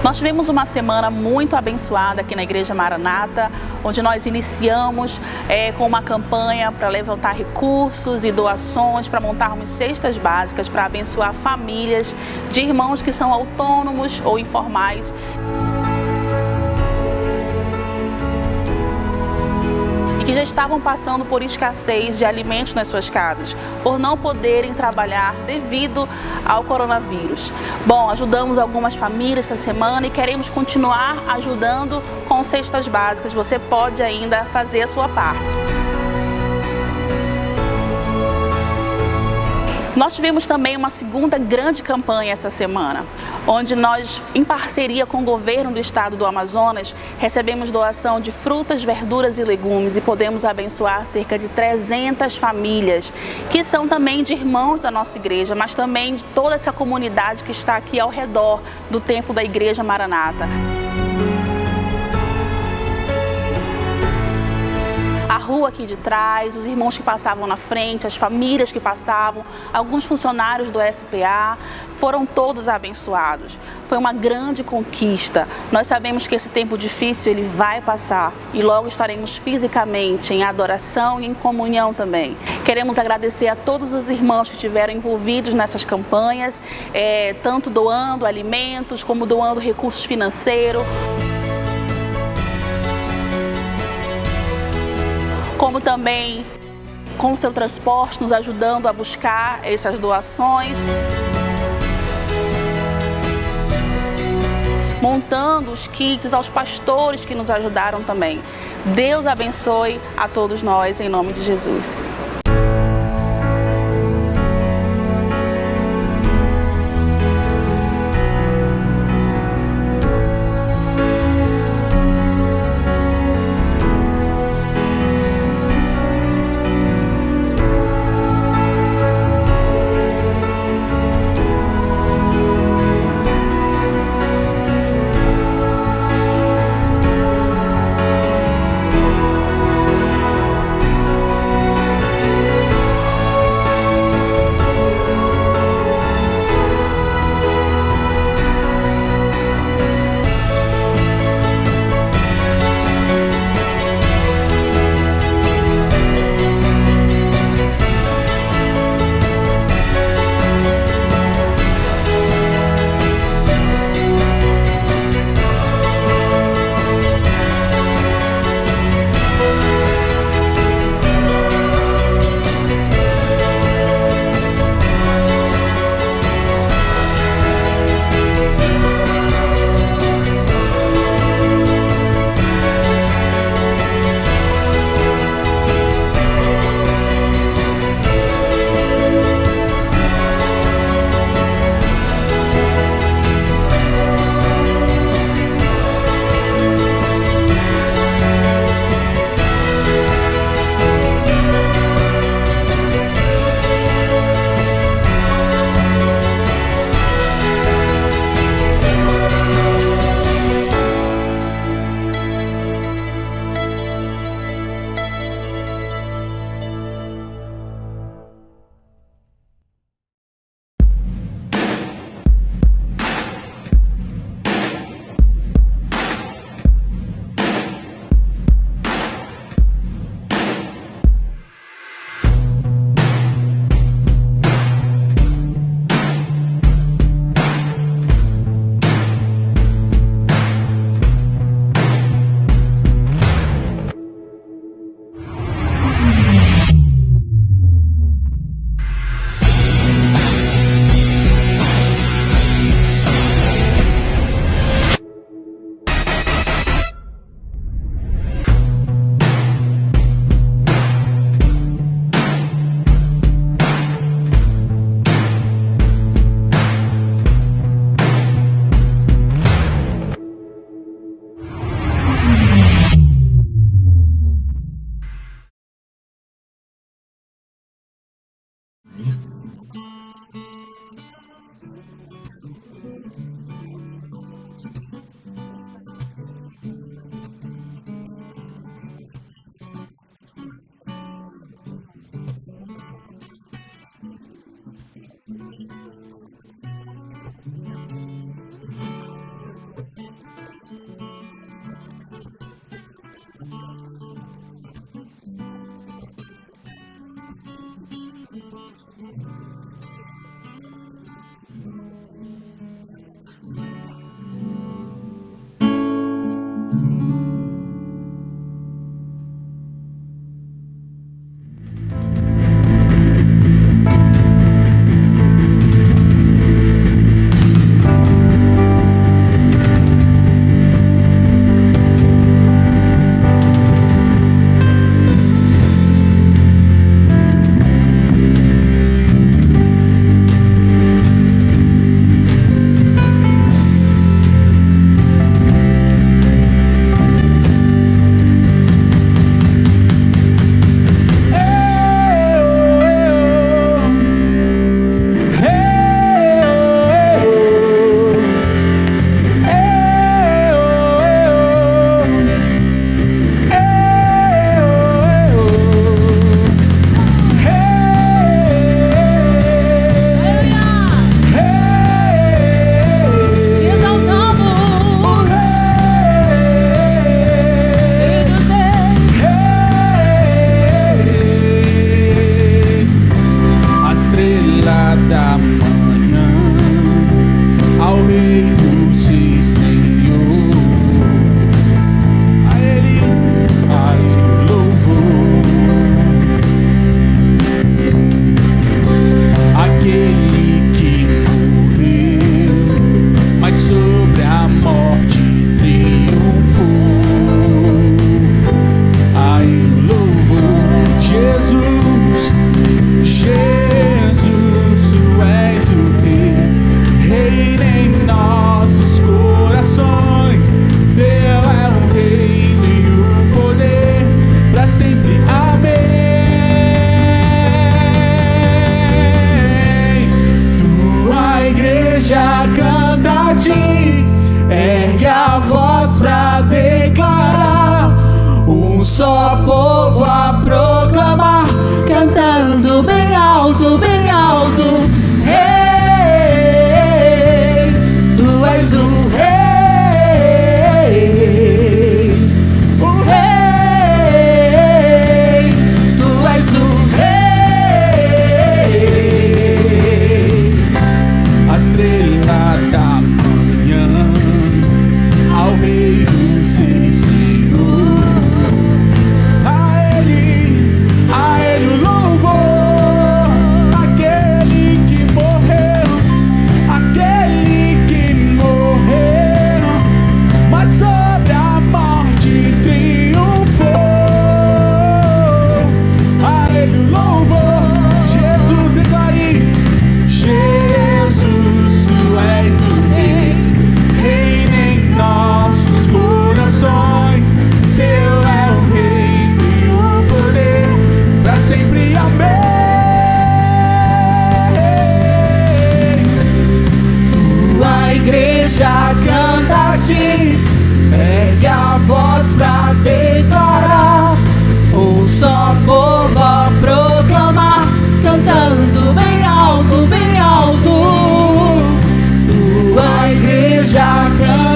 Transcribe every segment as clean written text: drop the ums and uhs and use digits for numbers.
Nós tivemos uma semana muito abençoada aqui na Igreja Maranata, onde nós iniciamos com uma campanha para levantar recursos e doações, para montarmos cestas básicas, para abençoar famílias de irmãos que são autônomos ou informais. E que já estavam passando por escassez de alimentos nas suas casas, por não poderem trabalhar devido ao coronavírus. Bom, ajudamos algumas famílias essa semana e queremos continuar ajudando com cestas básicas. Você pode ainda fazer a sua parte. Nós tivemos também uma segunda grande campanha essa semana, onde nós, em parceria com o governo do estado do Amazonas, recebemos doação de frutas, verduras e legumes e podemos abençoar cerca de 300 famílias, que são também de irmãos da nossa igreja, mas também de toda essa comunidade que está aqui ao redor do templo da Igreja Maranata. A rua aqui de trás, os irmãos que passavam na frente, as famílias que passavam, alguns funcionários do SPA, foram todos abençoados. Foi uma grande conquista. Nós sabemos que esse tempo difícil ele vai passar e logo estaremos fisicamente em adoração e em comunhão também. Queremos agradecer a todos os irmãos que estiveram envolvidos nessas campanhas, tanto doando alimentos como doando recursos financeiros, como também com o seu transporte, nos ajudando a buscar essas doações, montando os kits, aos pastores que nos ajudaram também. Deus abençoe a todos nós, em nome de Jesus.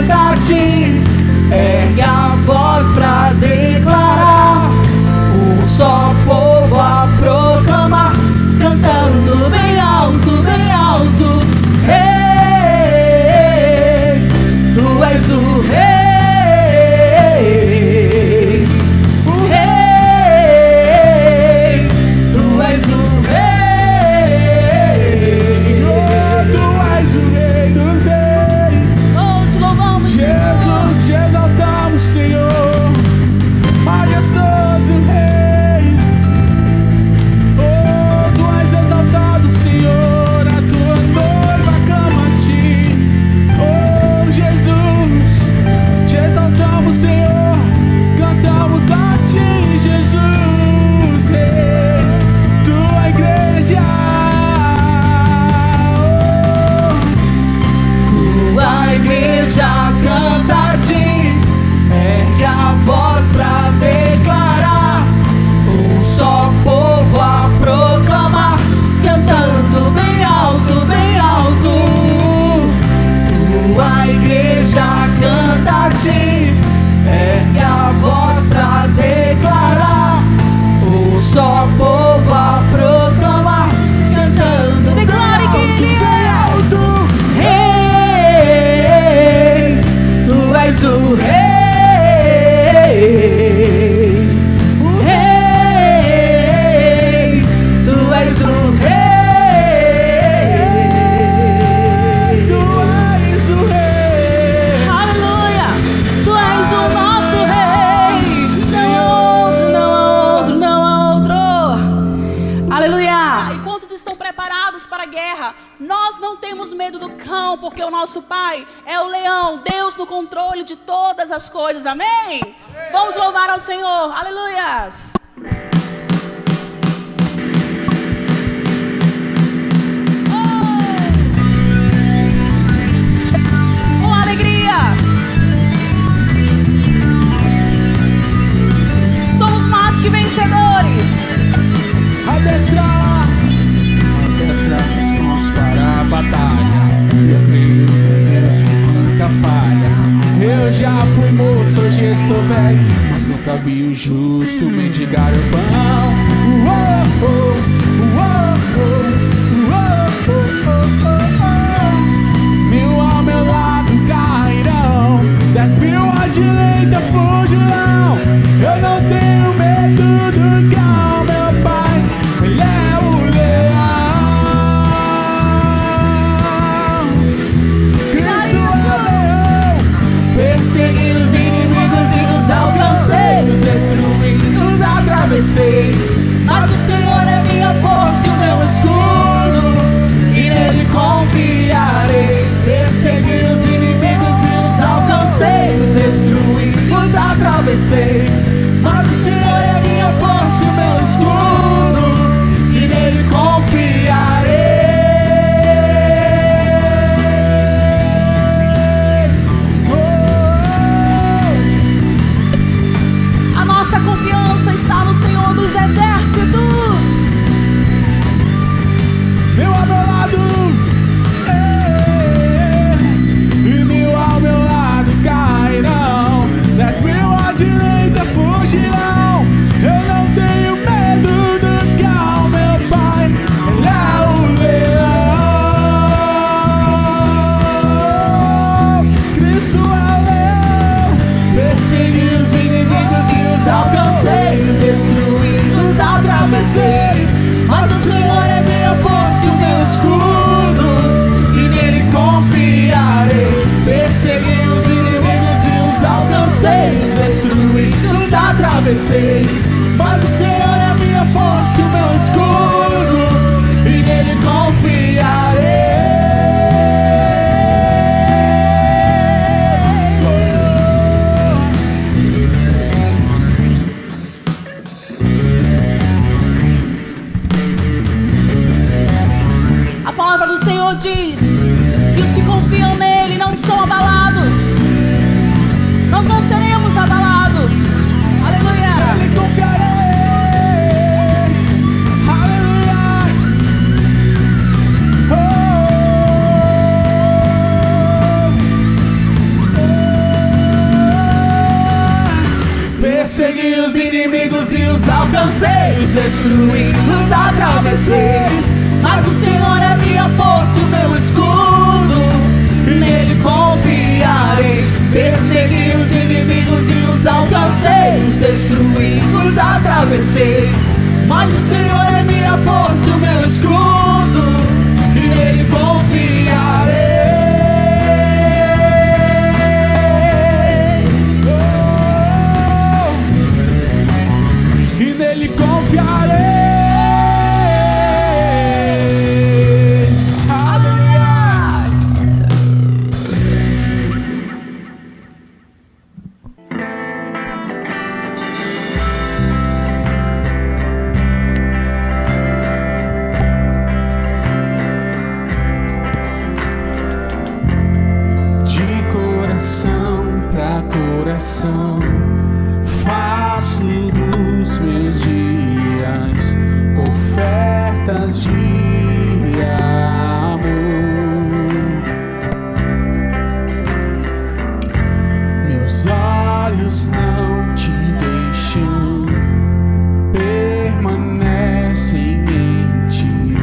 canta a ti, ergue a voz pra declarar, um só povo a proclamar, cantando bem alto, bem alto. Rei, tu és o rei, o rei, tu és o rei, oh, tu és o rei dos reis. Oh, te louvamos, Jesus, te exaltamos, Senhor, majestoso rei. Oh, tu és exaltado, Senhor, a tua noiva clama a ti. Oh, Jesus, te exaltamos, Senhor, cantamos a ti, Jesus, rei, tua igreja. Tua igreja canta a ti, ergue a voz pra declarar, um só povo a proclamar, cantando bem alto, bem alto. Tua igreja canta a ti, ergue a voz pra declarar, um só povo a proclamar, cantando bem Declare que Ele é. alto. Rei, tu és o rei, o rei, tu és o rei, tu és o rei. Aleluia! Tu és o nosso rei. Não há outro, não há outro, não há outro. Aleluia! E quantos estão preparados para a guerra? Nós não temos medo do cão, porque o nosso Pai é o leão, Deus no controle de todas as coisas. Amém? Vamos louvar ao Senhor. Aleluias! Com alegria! Somos mais que vencedores. Adestrar as mãos para a batalha, eu creio em Deus que nunca falha. Eu já fui moço, hoje estou velho, mas nunca vi o justo mendigar o pão. Mil ao meu lado cairão, 10.000 à direita fugirão. Eu não tenho medo do cão, meu pai, ele é o leão. Cristo é o leão. Persegui os inimigos e os alcancei, os destruí, os atravessei. Mas o Senhor é minha força e o meu escudo, e nele confiarei. Persegui os inimigos e os alcancei, os destruí, os atravessei. Mas o Senhor é minha força e o meu escudo, e nele confiarei. A nossa confiança está no Senhor dos Exércitos. Mil ao meu lado, e 1.000 ao meu lado cairão, 10.000 à direita fugirão. Eu não tenho medo do cão, meu pai, ele é o leão. Cristo é o leão. Persegui os inimigos e os alcancei, os destruí, os atravessei. Mas o Senhor é minha força e o meu escudo, e nele confiarei. Persegui os inimigos e os alcancei, os destruí, os atravessei. Mas o Senhor é minha força e o meu escudo, e nele confiarei. A palavra do Senhor diz que os que confiam nele não são abalados. Nós não seremos abalados. Aleluia! Nele confiarei. Aleluia. Oh, oh, oh. inimigos e os alcancei, os destruí, os atravessei. Mas o Senhor é minha força, o meu escudo, e nele confiarei. Persegui os inimigos e os alcancei, os destruí, os atravessei. Mas o Senhor é minha força, o meu escudo, e nele confiarei. E nele confiarei. Coração, faço dos meus dias ofertas de amor. Meus olhos não te deixam, permanecem em ti,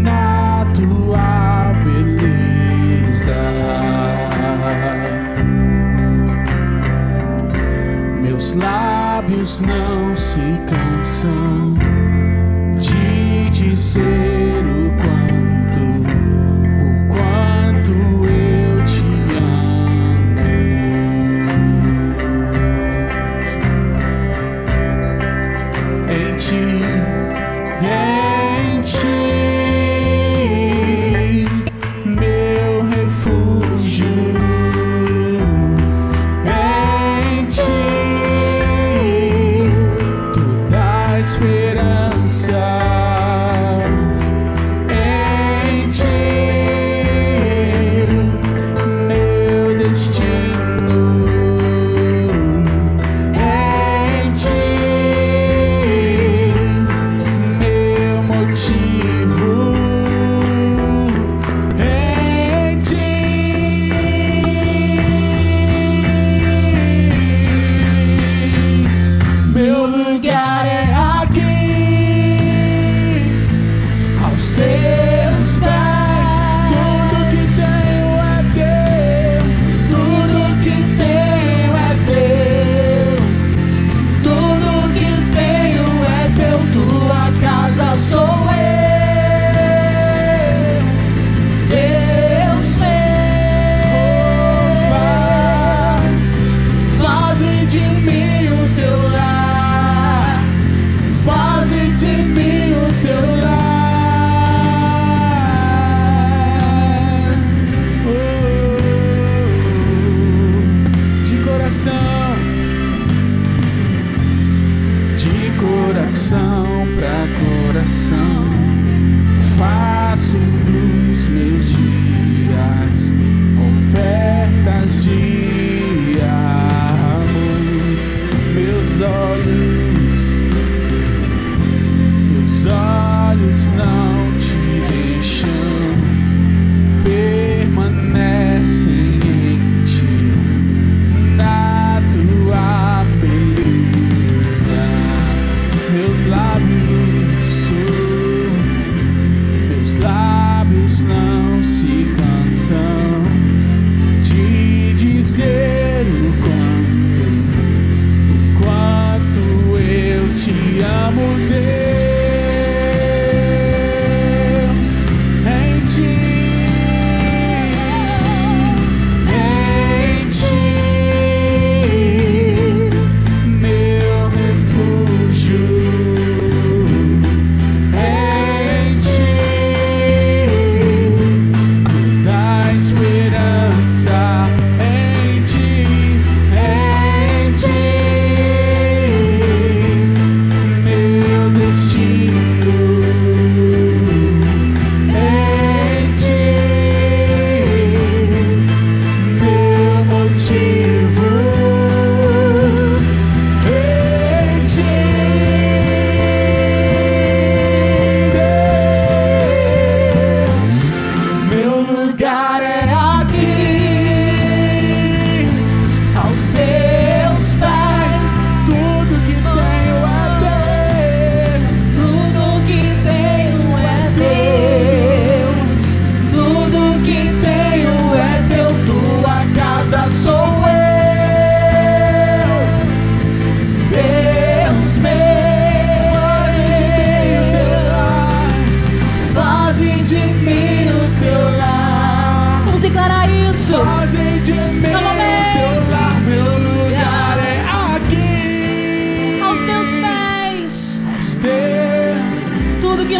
na tua beleza. Meus lábios não se cansam de dizer o quanto eu te amo. Em ti, meu refúgio. Esperança em ti, meu destino em ti, meu motivo em ti, meu lugar é teus pés. Tudo que tenho é teu, tudo que tenho é teu, tudo que tenho é teu. Tua casa sou eu, Deus meu. Faze de mim o teu lar, faze de mim o teu lar. De coração pra coração, faço dos meus dias ofertas de amor. Meus olhos não te deixam, permanecem em ti, na tua beleza. Meus lábios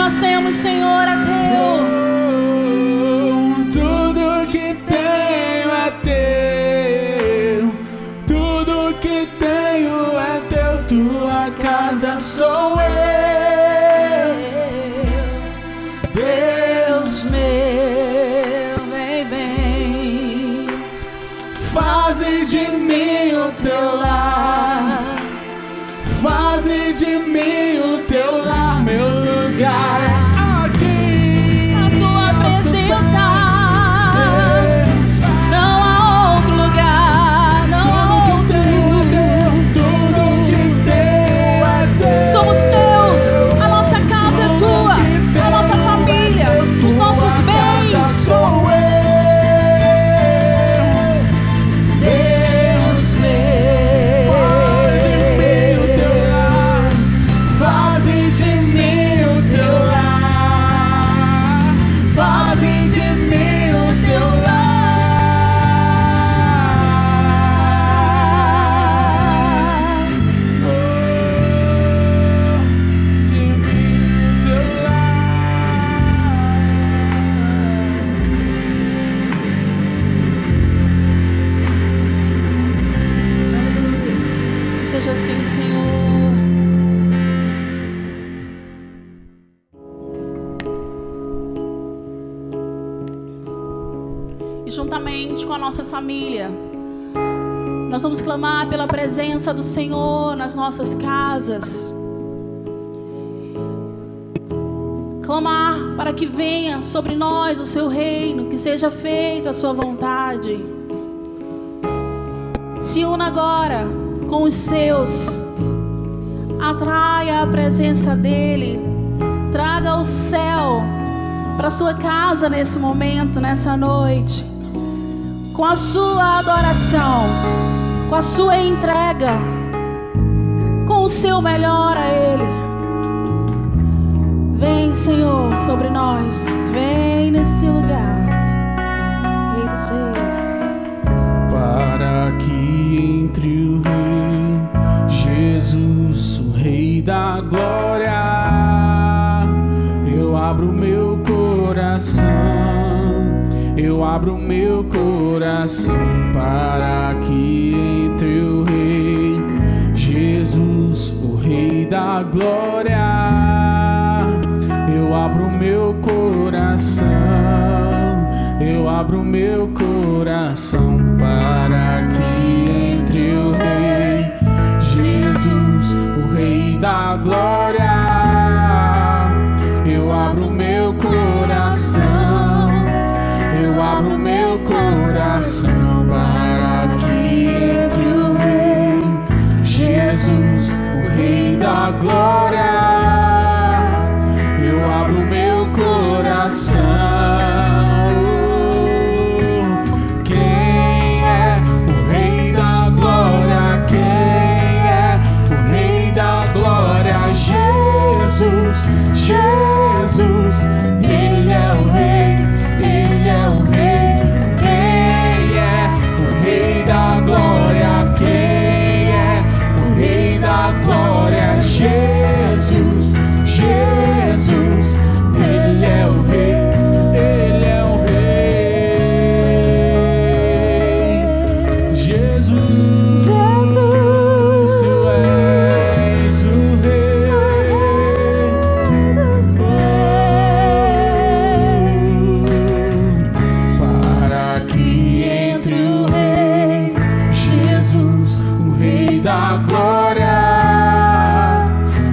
nós temos, Senhor, é teu. Tudo que tenho é teu. Tudo que tenho é teu. Tua casa sou eu. Deus meu, vem. Faze de mim o teu lar. Faze de mim o teu lar, meu lugar é aqui. A tua presença, não há outro lugar, não há outro. Tudo que tenho é teu. Somos teus, a nossa casa é tua, a nossa família, os nossos bens. Sou eu. Deus meu, faze de mim o teu lar. Faze de mim o teu lar. Oh, de mim o teu Aleluia. Que seja assim, Senhor. E juntamente com a nossa família, nós vamos clamar pela presença do Senhor nas nossas casas. Clamar para que venha sobre nós o seu reino, que seja feita a sua vontade. Se una agora com os seus, atraia a presença dEle, traga o céu para sua casa nesse momento, nessa noite, com a sua adoração, com a sua entrega, com o seu melhor a Ele. Vem, Senhor, sobre nós, vem nesse lugar, Rei dos Reis. Para que entre o Rei Jesus, o Rei da glória, eu abro meu coração, eu abro meu coração para que entre o Rei Jesus, o Rei da glória. Eu abro meu coração, eu abro meu coração para que entre o Rei Jesus, o Rei da glória. Eu abro meu coração, eu abro meu coração para que entre o Rei Jesus, o Rei da glória. Eu abro meu coração. Quem é o Rei da glória? Quem é o Rei da glória? Jesus, Jesus, Ele é o Rei, Ele é o Rei. Quem é o Rei da glória? Quem é o Rei da glória? Jesus, Jesus, Ele é o Rei, Ele é o Rei. Jesus, Jesus, Tu és o Rei. Para que entre o Rei Jesus, o Rei da glória,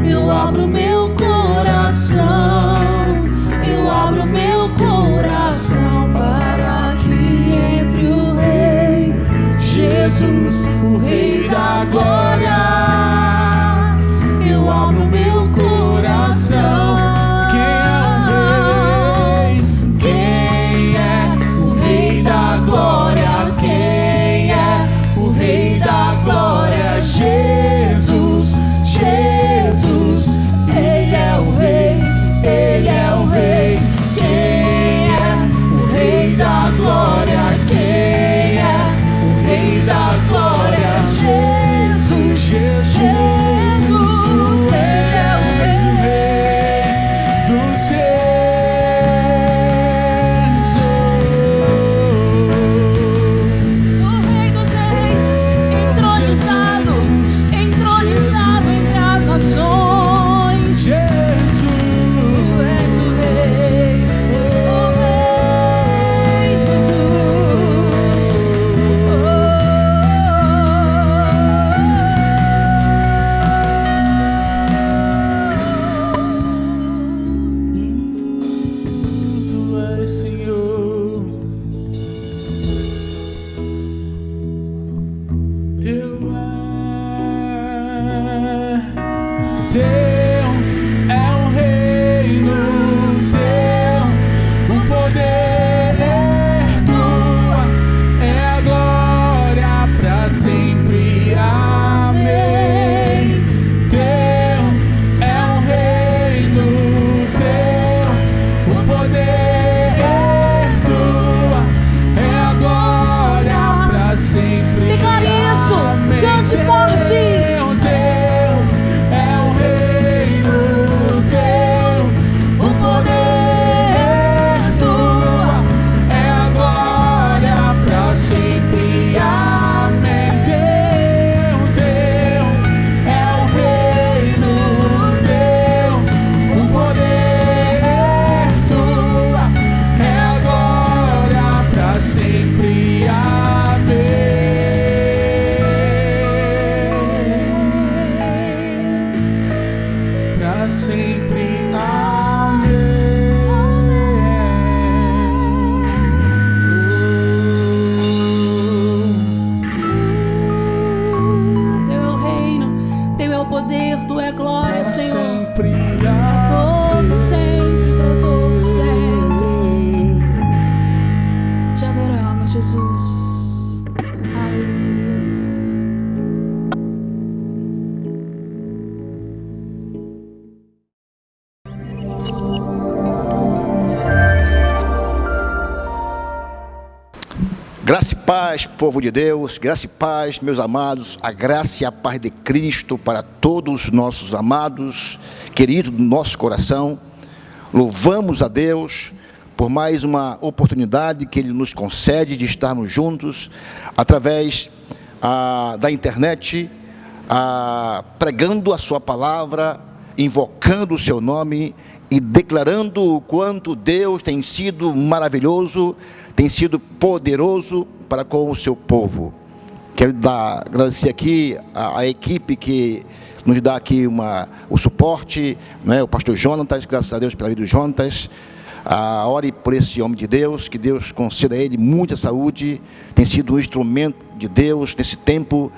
eu abro meu coração, eu abro meu coração para que entre o Rei Jesus, o Rei da glória. Eu abro meu coração. Quem é o Rei? Quem é o Rei da glória? Quem é o Rei da glória? Jesus, Jesus, Ele é o Rei, Ele é o Rei. Quem é o Rei da glória? Quem é o Rei da glória? Jesus, Graça e paz, povo de Deus, graça e paz, meus amados, a graça e a paz de Cristo para todos os nossos amados, queridos do nosso coração. Louvamos a Deus por mais uma oportunidade que Ele nos concede de estarmos juntos através da internet, pregando a sua palavra, invocando o seu nome e declarando o quanto Deus tem sido maravilhoso, tem sido poderoso para com o seu povo. Quero agradecer aqui a equipe que nos dá aqui o suporte, né? O pastor Jonatas, graças a Deus pela vida do Jonatas. Ore por esse homem de Deus, que Deus conceda a ele muita saúde. Tem sido um instrumento de Deus nesse tempo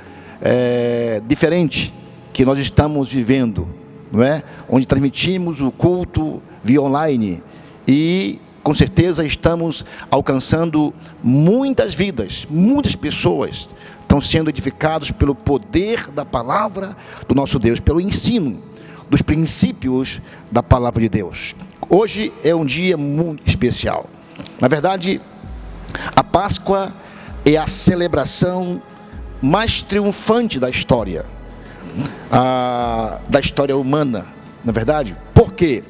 diferente que nós estamos vivendo, não é? Onde transmitimos o culto via online e com certeza estamos alcançando muitas vidas, muitas pessoas estão sendo edificados pelo poder da palavra do nosso Deus, pelo ensino dos princípios da palavra de Deus. Hoje é um dia muito especial. Na verdade, a Páscoa é a celebração mais triunfante da história humana, na é verdade. Por quê?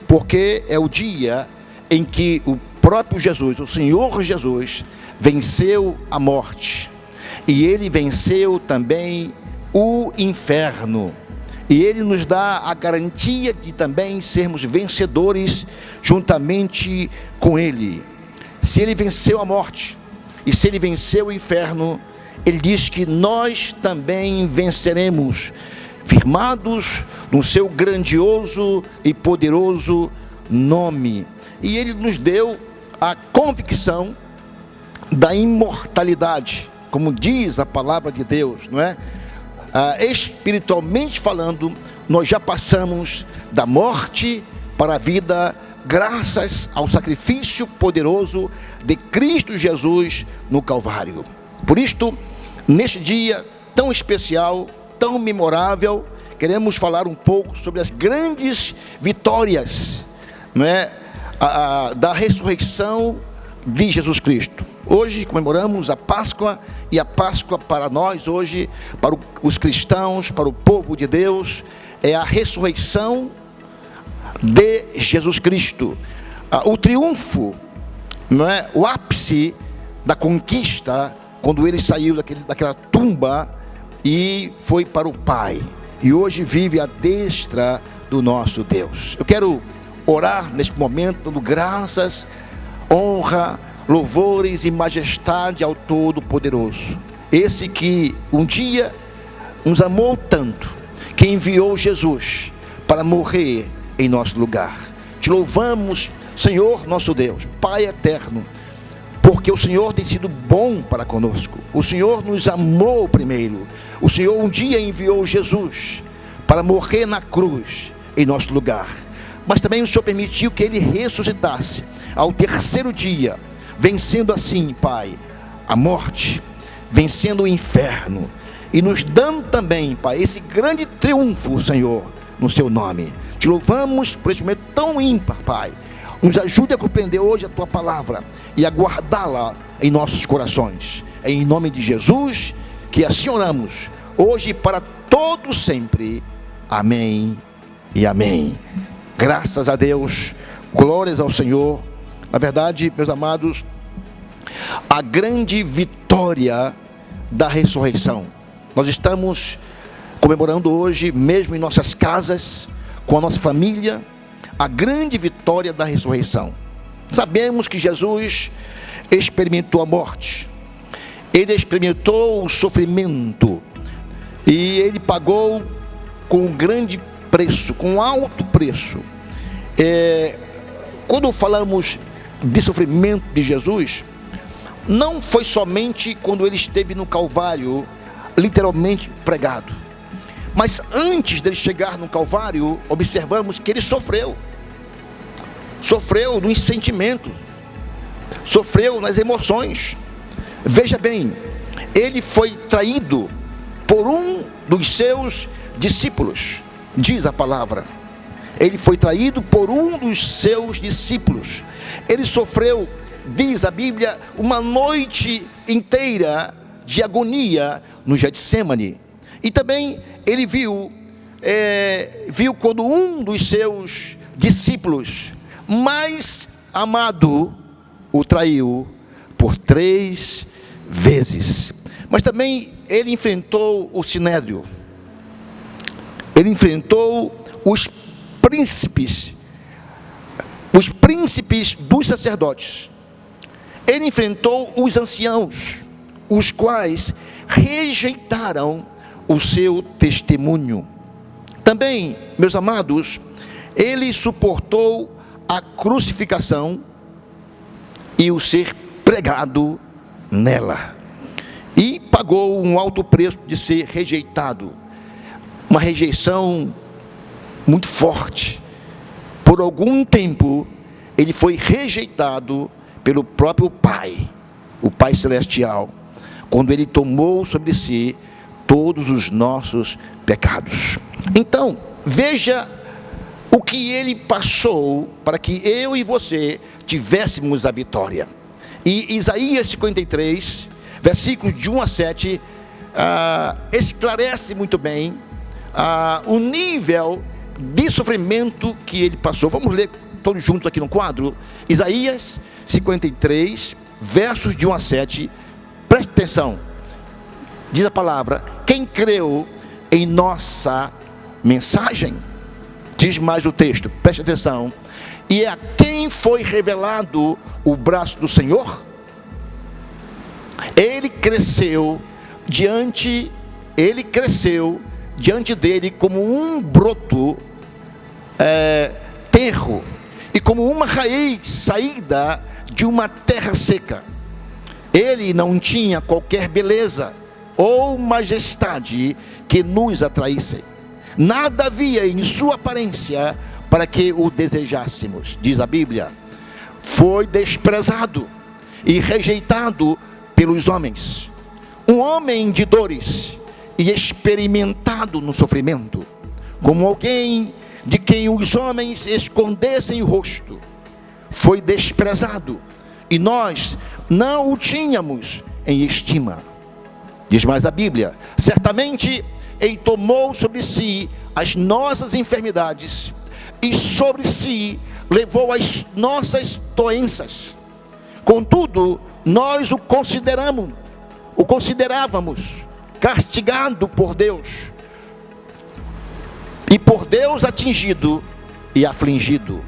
Porque é o dia em que o próprio Jesus, o Senhor Jesus, venceu a morte. E Ele venceu também o inferno. E Ele nos dá a garantia de também sermos vencedores juntamente com Ele. Se Ele venceu a morte e se Ele venceu o inferno, Ele diz que nós também venceremos, firmados no seu grandioso e poderoso nome. E Ele nos deu a convicção da imortalidade, como diz a palavra de Deus, não é? Espiritualmente falando, nós já passamos da morte para a vida, graças ao sacrifício poderoso de Cristo Jesus no Calvário. Por isto, neste dia tão especial, tão memorável, queremos falar um pouco sobre as grandes vitórias, não é? Da ressurreição de Jesus Cristo. Hoje comemoramos a Páscoa, e a Páscoa para nós hoje, para os cristãos, para o povo de Deus, é a ressurreição de Jesus Cristo. O triunfo, não é? O ápice da conquista, quando Ele saiu daquela tumba e foi para o Pai, e hoje vive à destra do nosso Deus. Eu quero orar neste momento, dando graças, honra, louvores e majestade ao Todo-Poderoso, esse que um dia nos amou tanto, que enviou Jesus para morrer em nosso lugar. Te louvamos, Senhor nosso Deus, Pai eterno, porque o Senhor tem sido bom para conosco. O Senhor nos amou primeiro. O Senhor um dia enviou Jesus para morrer na cruz em nosso lugar. Mas também o Senhor permitiu que Ele ressuscitasse ao terceiro dia, vencendo assim, Pai, a morte, vencendo o inferno, e nos dando também, Pai, esse grande triunfo, Senhor, no Seu nome. Te louvamos por esse momento tão ímpar, Pai. Nos ajude a compreender hoje a Tua palavra e a guardá-la em nossos corações. É em nome de Jesus que assim oramos, hoje e para todo sempre. Amém e amém. Graças a Deus, glórias ao Senhor. Na verdade, meus amados, a grande vitória da ressurreição. Nós estamos comemorando hoje, mesmo em nossas casas, com a nossa família, a grande vitória da ressurreição. Sabemos que Jesus experimentou a morte, Ele experimentou o sofrimento, e Ele pagou com um grande preço, com um alto preço. Quando falamos de sofrimento de Jesus, não foi somente quando Ele esteve no Calvário, literalmente pregado, mas antes dele chegar no Calvário, observamos que Ele sofreu nos sentimentos, sofreu nas emoções. Veja bem, Ele foi traído por um dos seus discípulos, diz a palavra. Ele foi traído por um dos seus discípulos. Ele sofreu, diz a Bíblia, uma noite inteira de agonia no Getsêmani. E também ele viu quando um dos seus discípulos mais amado o traiu por 3 vezes. Mas também ele enfrentou o Sinédrio. Ele enfrentou os príncipes dos sacerdotes. Ele enfrentou os anciãos, os quais rejeitaram o seu testemunho. Também, meus amados, ele suportou a crucificação e o ser pregado nela, e pagou um alto preço de ser rejeitado, uma rejeição muito forte. Por algum tempo ele foi rejeitado pelo próprio Pai, o Pai Celestial, quando Ele tomou sobre si todos os nossos pecados. Então, veja o que Ele passou para que eu e você tivéssemos a vitória. E Isaías 53, versículos de 1 a 7, esclarece muito bem o nível de sofrimento que Ele passou. Vamos ler todos juntos aqui no quadro. Isaías 53, versos de 1 a 7. Preste atenção. Diz a palavra: quem creu em nossa mensagem? Diz mais o texto, preste atenção. E a quem foi revelado o braço do Senhor? Ele cresceu diante dele como um broto tenro, e como uma raiz saída de uma terra seca. Ele não tinha qualquer beleza ou majestade que nos atraísse. Nada havia em sua aparência para que o desejássemos. Diz a Bíblia: foi desprezado e rejeitado pelos homens, um homem de dores e experimentado no sofrimento, como alguém de quem os homens escondessem o rosto. Foi desprezado e nós não o tínhamos em estima. Diz mais a Bíblia: certamente Ele tomou sobre si as nossas enfermidades e sobre si levou as nossas doenças. Contudo, nós o considerávamos castigado por Deus, e por Deus atingido e afligido.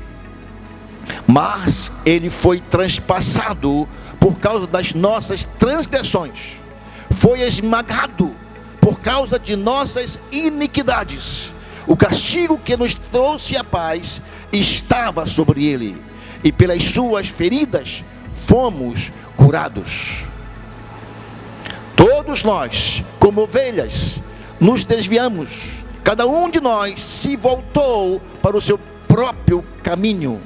Mas Ele foi transpassado por causa das nossas transgressões, foi esmagado por causa de nossas iniquidades. O castigo que nos trouxe a paz estava sobre Ele, e pelas suas feridas fomos curados. Todos nós, como ovelhas, nos desviamos, cada um de nós se voltou para o seu próprio caminho,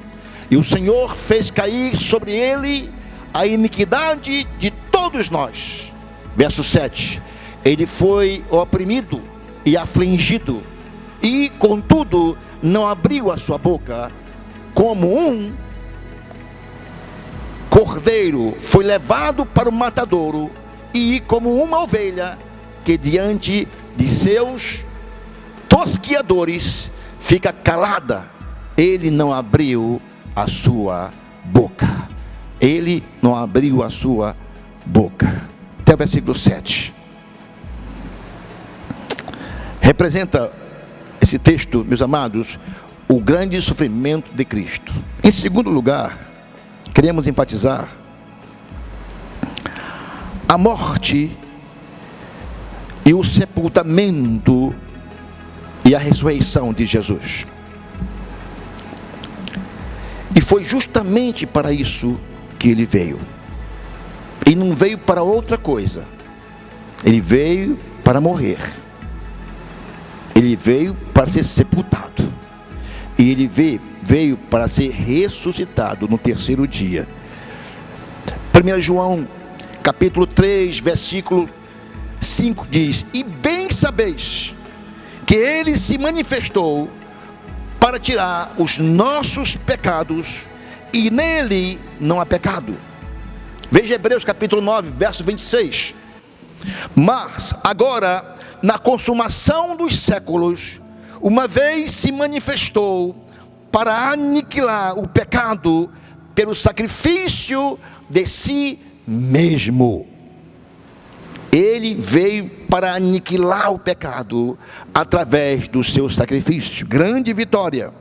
e o Senhor fez cair sobre ele a iniquidade de todos nós. Verso 7, ele foi oprimido e afligido, e contudo não abriu a sua boca. Como um cordeiro foi levado para o matadouro, e como uma ovelha que diante de seus tosquiadores fica calada, ele não abriu a sua boca. Ele não abriu a sua boca. Até o versículo 7. Representa esse texto, meus amados, o grande sofrimento de Cristo. Em segundo lugar, queremos enfatizar a morte e o sepultamento e a ressurreição de Jesus. E foi justamente para isso que ele veio. E não veio para outra coisa. Ele veio para morrer. Ele veio para ser sepultado. E ele veio para ser ressuscitado no terceiro dia. 1 João, capítulo 3, versículo 5 diz: e bem sabeis que ele se manifestou para tirar os nossos pecados, e nele não há pecado. Veja Hebreus capítulo 9, verso 26. Mas agora, na consumação dos séculos, uma vez se manifestou para aniquilar o pecado pelo sacrifício de si mesmo. Ele veio para aniquilar o pecado através do seu sacrifício. Grande vitória.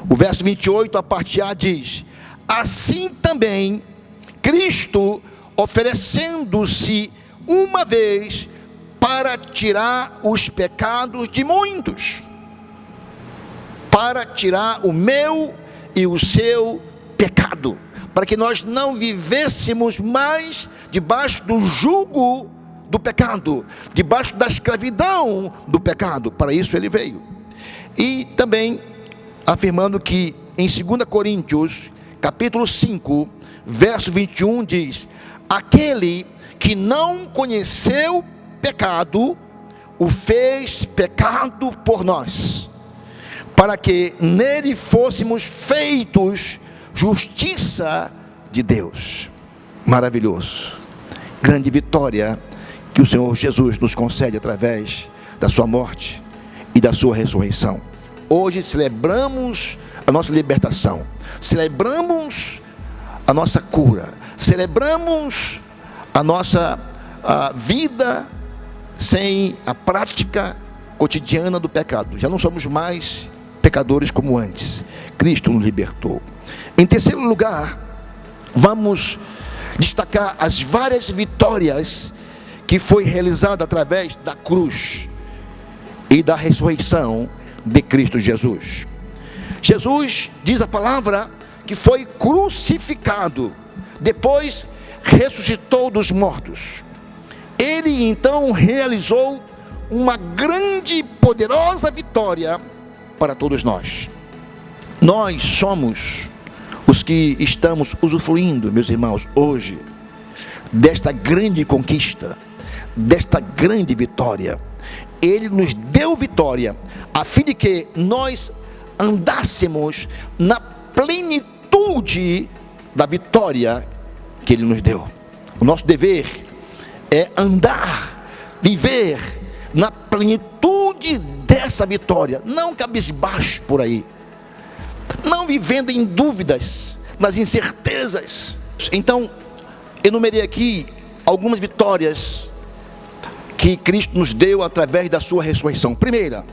O verso 28, a parte A, diz: assim também Cristo, oferecendo-se uma vez para tirar os pecados de muitos, para tirar o meu e o seu pecado, para que nós não vivêssemos mais debaixo do jugo do pecado, debaixo da escravidão do pecado. Para isso ele veio. E também afirmando que em 2 Coríntios capítulo 5, verso 21 diz: aquele que não conheceu pecado, o fez pecado por nós, para que nele fôssemos feitos justiça de Deus. Maravilhoso. Grande vitória que o Senhor Jesus nos concede através da sua morte e da sua ressurreição. Hoje celebramos a nossa libertação, celebramos a nossa cura, celebramos a nossa vida sem a prática cotidiana do pecado. Já não somos mais pecadores como antes. Cristo nos libertou. Em terceiro lugar, vamos destacar as várias vitórias que foi realizada através da cruz e da ressurreição de Cristo Jesus. Jesus, diz a palavra, que foi crucificado, depois ressuscitou dos mortos. Ele então realizou uma grande e poderosa vitória para todos nós. Nós somos os que estamos usufruindo, meus irmãos, hoje, desta grande conquista, desta grande vitória. Ele nos deu vitória, a fim de que nós andássemos na plenitude da vitória que Ele nos deu. O nosso dever é andar, viver na plenitude dessa vitória, não cabisbaixo por aí, não vivendo em dúvidas, nas incertezas. Então, enumerei aqui algumas vitórias que Cristo nos deu através da sua ressurreição. A primeira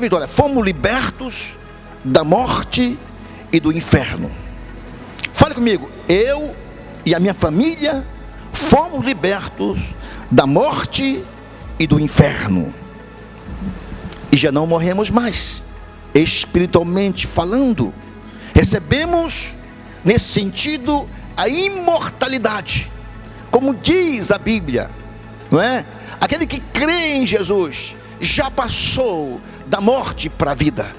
vitória: fomos libertos da morte e do inferno. Fale comigo: eu e a minha família fomos libertos da morte e do inferno, e já não morremos mais, espiritualmente falando. Recebemos nesse sentido a imortalidade, como diz a Bíblia, não é? Aquele que crê em Jesus já passou da morte para a vida.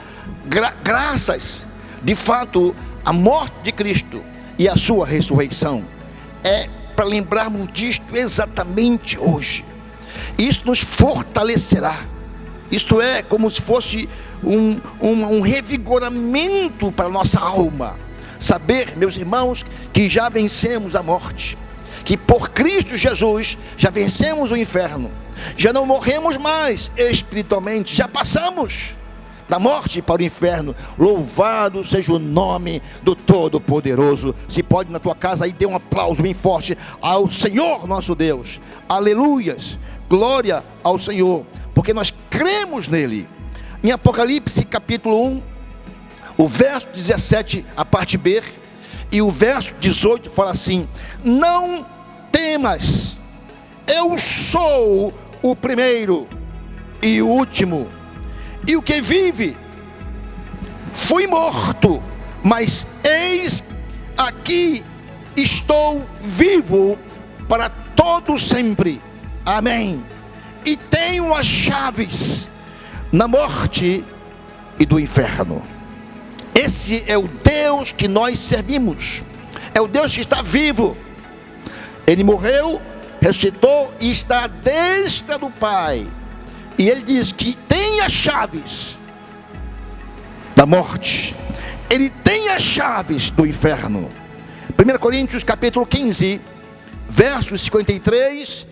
Graças, de fato, à morte de Cristo e à sua ressurreição. É para lembrarmos disto exatamente hoje. Isso nos fortalecerá. Isto é como se fosse um revigoramento para a nossa alma. Saber, meus irmãos, que já vencemos a morte, que por Cristo Jesus já vencemos o inferno, já não morremos mais espiritualmente, já passamos da morte para o inferno. Louvado seja o nome do Todo-Poderoso. Se pode na tua casa aí, dê um aplauso bem forte ao Senhor nosso Deus. Aleluias, glória ao Senhor, porque nós cremos nele. Em Apocalipse capítulo 1, o verso 17, a parte B, e o verso 18 fala assim: não temas, eu sou o primeiro e o último, e o que vive. Fui morto, mas eis aqui estou vivo para todo sempre. Amém. E tenho as chaves na morte e do inferno. Esse é o Deus que nós servimos. É o Deus que está vivo. Ele morreu, ressuscitou e está à destra do Pai. E ele diz que tem as chaves da morte. Ele tem as chaves do inferno. 1 Coríntios capítulo 15, versos 53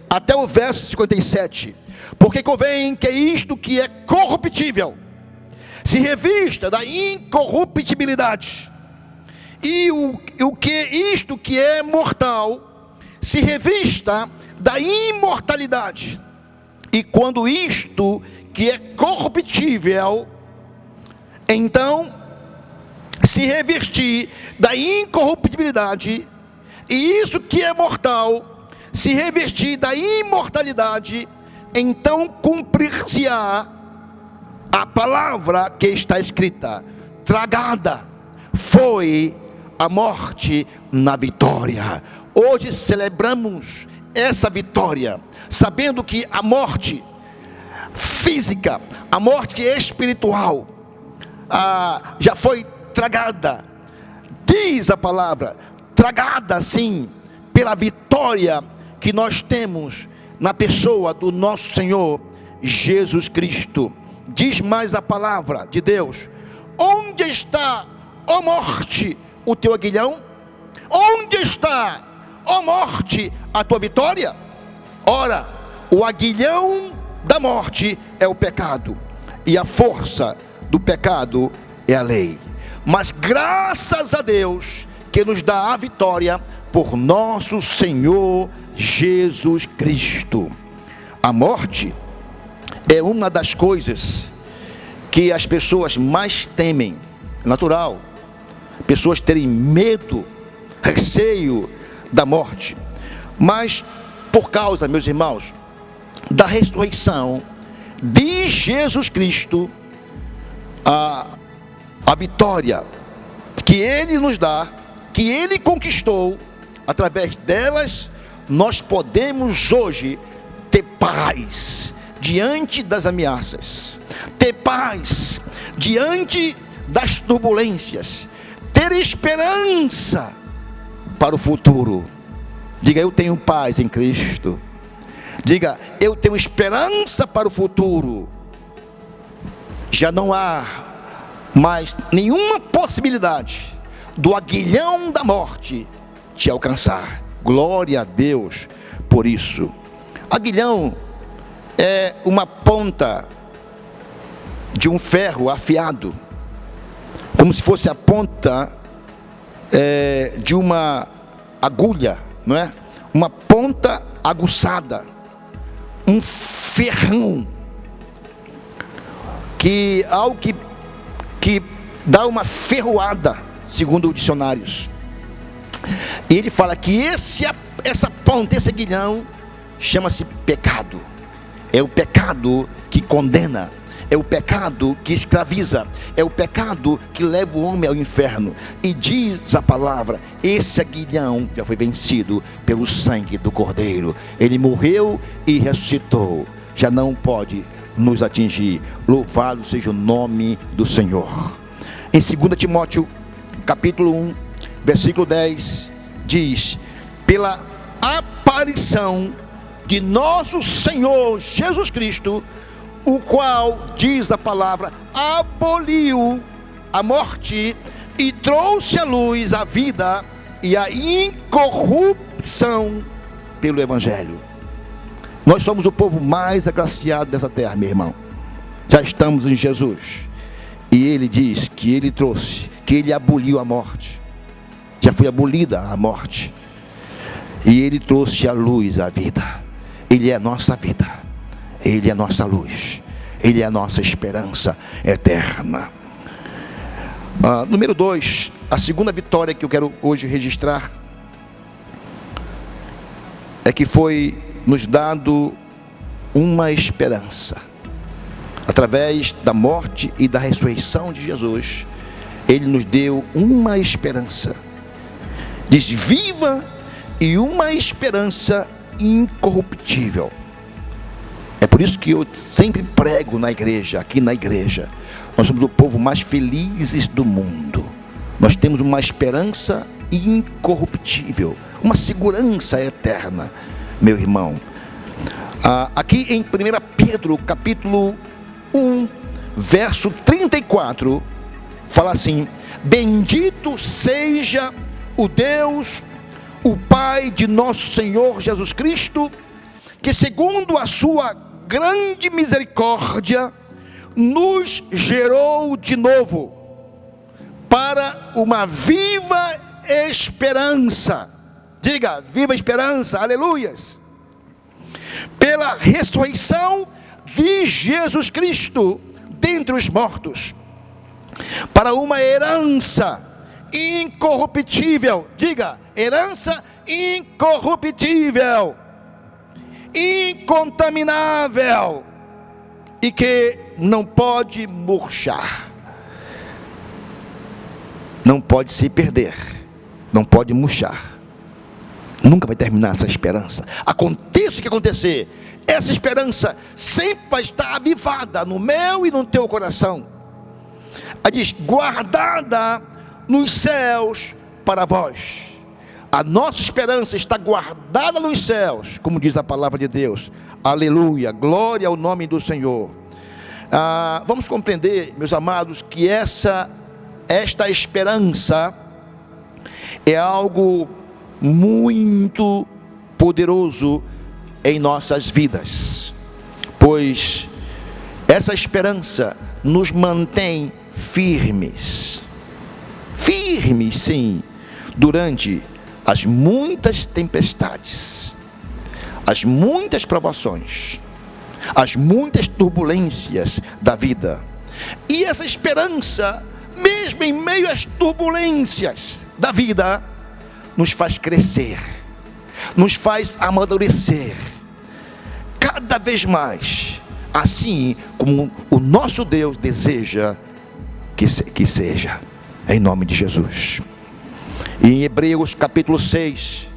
até o verso 57. Porque convém que isto que é corruptível se revista da incorruptibilidade, e isto que é mortal se revista da imortalidade. E quando isto que é corruptível, então se revestir da incorruptibilidade, e isso que é mortal se revestir da imortalidade, então cumprir-se-á a palavra que está escrita: tragada foi a morte na vitória. Hoje celebramos essa vitória, sabendo que a morte física, a morte espiritual, já foi tragada. Diz a palavra, tragada sim, pela vitória que nós temos na pessoa do nosso Senhor Jesus Cristo. Diz mais a palavra de Deus: onde está, ó morte, o teu aguilhão? Onde está, ó morte, a tua vitória? Ora, o aguilhão da morte é o pecado, e a força do pecado é a lei. Mas graças a Deus que nos dá a vitória por nosso Senhor Jesus Cristo. A morte é uma das coisas que as pessoas mais temem. Natural, pessoas terem medo, receio da morte. Mas por causa, meus irmãos, da ressurreição de Jesus Cristo, a vitória que Ele nos dá, que Ele conquistou, através delas nós podemos hoje ter paz diante das ameaças, ter paz diante das turbulências, ter esperança para o futuro. Diga: eu tenho paz em Cristo. Diga: eu tenho esperança para o futuro. Já não há mais nenhuma possibilidade do aguilhão da morte te alcançar. Glória a Deus por isso. Aguilhão é uma ponta de um ferro afiado, como se fosse a ponta de uma agulha, não é? Uma ponta aguçada, um ferrão, que algo que dá uma ferroada, segundo os dicionários. E ele fala que essa ponta, esse aguilhão, chama-se pecado. É o pecado que condena, é o pecado que escraviza, é o pecado que leva o homem ao inferno. E diz a palavra, esse aguilhão já foi vencido pelo sangue do Cordeiro. Ele morreu e ressuscitou, já não pode nos atingir. Louvado seja o nome do Senhor. Em 2 Timóteo capítulo 1, versículo 10, diz: pela aparição de nosso Senhor Jesus Cristo, o qual, diz a palavra, aboliu a morte e trouxe à luz a vida e a incorrupção pelo Evangelho. Nós somos o povo mais agraciado dessa terra, meu irmão. Já estamos em Jesus. E Ele diz que Ele trouxe, que Ele aboliu a morte. Já foi abolida a morte. E Ele trouxe à luz a vida. Ele é a nossa vida. Ele é a nossa luz. Ele é a nossa esperança eterna. Número 2, a segunda vitória que eu quero hoje registrar é que foi nos dado uma esperança. Através da morte e da ressurreição de Jesus, Ele nos deu uma esperança. Diz: viva e uma esperança incorruptível. É por isso que eu sempre prego na igreja, aqui na igreja. Nós somos o povo mais felizes do mundo. Nós temos uma esperança incorruptível, uma segurança eterna, meu irmão. Aqui em 1 Pedro, capítulo 1, verso 34, fala assim: bendito seja o Deus, o Pai de nosso Senhor Jesus Cristo, que segundo a sua grande misericórdia, nos gerou de novo para uma viva esperança. Diga, viva esperança, aleluias. Pela ressurreição de Jesus Cristo dentre os mortos, para uma herança incorruptível. Diga, herança incorruptível, incontaminável e que não pode murchar, não pode se perder, não pode murchar. Nunca vai terminar essa esperança. Aconteça o que acontecer, essa esperança sempre vai estar avivada no meu e no teu coração. Ela diz: guardada nos céus para vós. A nossa esperança está guardada nos céus, como diz a palavra de Deus. Aleluia, glória ao nome do Senhor. Vamos compreender, meus amados, que esta esperança é algo muito poderoso em nossas vidas, pois essa esperança nos mantém firmes, sim, durante as muitas tempestades, as muitas provações, as muitas turbulências da vida. E essa esperança, mesmo em meio às turbulências da vida, nos faz crescer, nos faz amadurecer cada vez mais, assim como o nosso Deus deseja que seja, em nome de Jesus. E em Hebreus capítulo 6,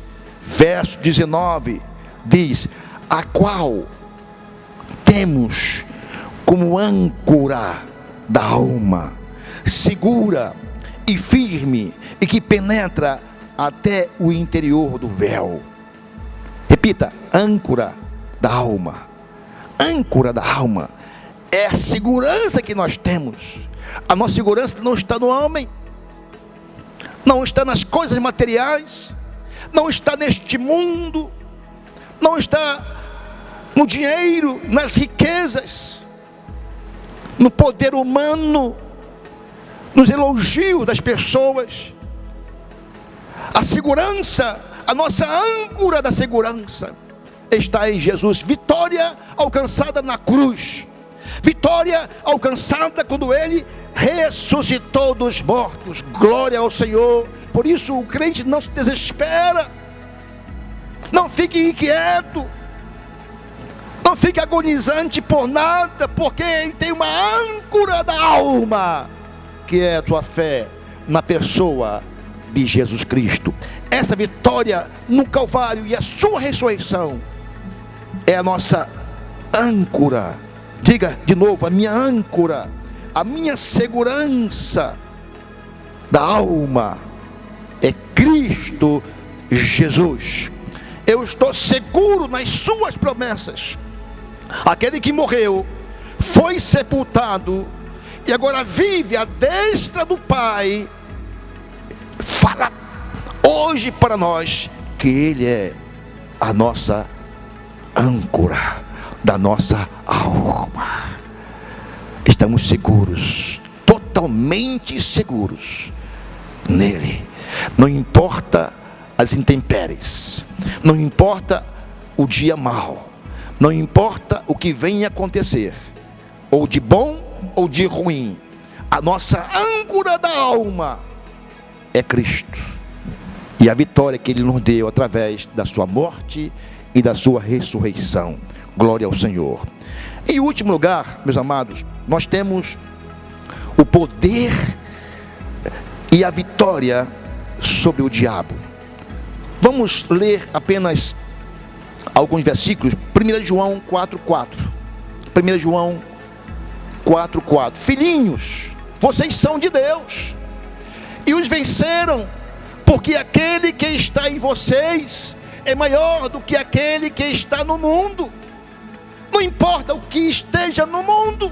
verso 19, diz: a qual temos como âncora da alma, segura e firme, e que penetra até o interior do véu. Repita: âncora da alma. Âncora da alma é a segurança que nós temos. A nossa segurança não está no homem, não está nas coisas materiais, não está neste mundo, não está no dinheiro, nas riquezas, no poder humano, nos elogios das pessoas. A segurança, a nossa âncora da segurança está em Jesus. Vitória alcançada na cruz, vitória alcançada quando Ele ressuscitou dos mortos. Glória ao Senhor. Por isso o crente não se desespera, não fique inquieto, não Não fique agonizante por nada, porque tem uma âncora da alma, que é a tua fé na pessoa de Jesus Cristo. Essa vitória no Calvário e a sua ressurreição é a nossa âncora. Diga de novo: a minha âncora, a minha segurança da alma é Cristo Jesus. Eu estou seguro nas suas promessas. Aquele que morreu, foi sepultado e agora vive à destra do Pai, fala hoje para nós que Ele é a nossa âncora da nossa alma. Estamos seguros, totalmente seguros nele. Não importa as intempéries, não importa o dia mau, não importa o que venha acontecer, ou de bom ou de ruim, a nossa âncora da alma é Cristo e a vitória que Ele nos deu através da sua morte e da sua ressurreição. Glória ao Senhor. Em último lugar, meus amados, nós temos o poder e a vitória sobre o diabo. Vamos ler apenas alguns versículos. 1 João 4,4. 1 João 4,4. Filhinhos, vocês são de Deus e os venceram, porque aquele que está em vocês é maior do que aquele que está no mundo. Não importa o que esteja no mundo,